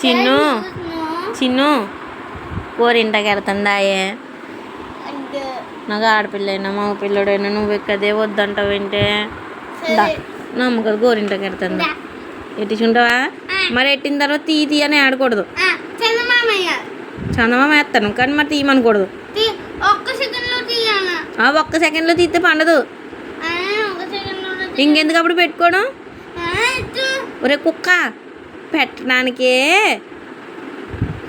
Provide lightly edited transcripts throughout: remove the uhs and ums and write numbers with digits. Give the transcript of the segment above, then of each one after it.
చిన్ను చిన్ను కోరింటకి వెళ్తుందాయే నాకు ఆడపిల్లైనా మగ పిల్లడైనా నువ్వు ఎక్కదే వద్దంటావు ఏంటే నమ్మకం గోరింటకి వెళ్తుందా ఎట్టించుంటావా మరి ఎట్టిన తర్వాత తీ అని ఆడకూడదు చందమామ వేస్తాను కానీ మరి తీయమనకూడదు ఒక్క సెకండ్లో తీస్తే పండదు ఇంకెందుకు అప్పుడు పెట్టుకోవడం ఒరే కుక్క పెట్టడానికే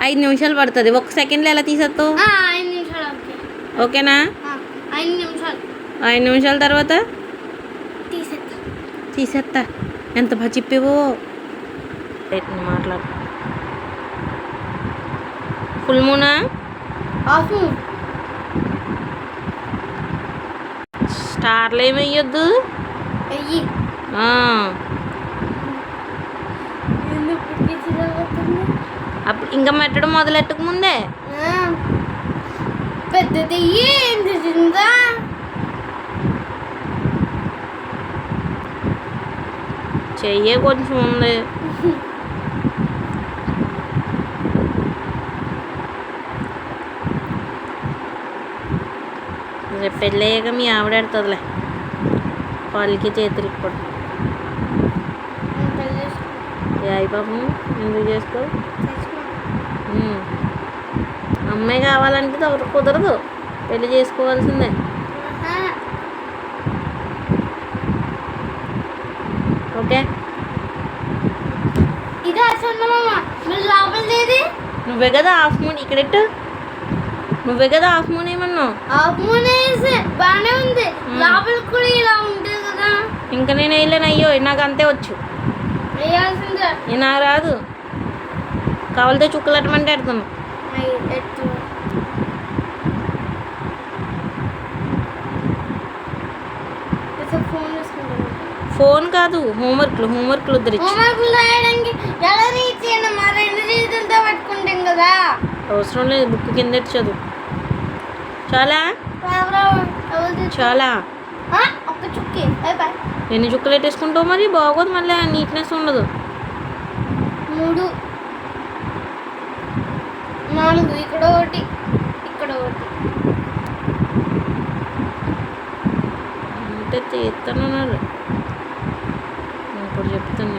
5 నిమిషాలు పడుతుంది ఒక్క సెకండ్లో ఎలా తీసేస్తావు ఓకేనా 5 నిమిషాల తర్వాత తీసేస్తా ఎంత బాగా చెప్పేవో మాట్లాడు ఫుల్ మూనా స్టార్లు ఏమి వేయొద్దు అప్పుడు ఇంకా మెట్టడం మొదలెట్టక ముందే పెద్దది చెయ్యే కొంచెం ఉంది రేపు పెళ్ళయ్యాక మీ ఆవిడ ఆడుతుందిలే వాళ్ళకి చేతులకి కూడా అయ్యి పాపం ఎందుకు చేసుకో అమ్మాయి కావాలంటే కుదరదు పెళ్ళి చేసుకోవాల్సిందే ఓకే నువ్వే కదా హాఫ్ మూన్ ఇక్కడెట్టు నువ్వే కదా హాఫ్ మూన్ ఏమన్నావు బాగానే ఉంది లోపల కూడా ఇలా ఉంటుంది కదా ఇంకా నేను వేయలేను అయ్యో నాకు అంతే వచ్చు నాకు రాదు కావాలితే చుక్కలట్టమంటే ఎడతాను ఫోన్ కాదు హోంవర్క్లు అవసరం లేదు బుక్ కింద చదువు చాలా ఎన్ని చుక్కలు పెట్టేసుకుంటావు మరి బాగోదు మళ్ళీ నీట్నెస్ ఉండదు 3 4 ఇక్కడ ఒకటి అంటే తీస్తానన్నారు ఇప్పుడు చెప్తాను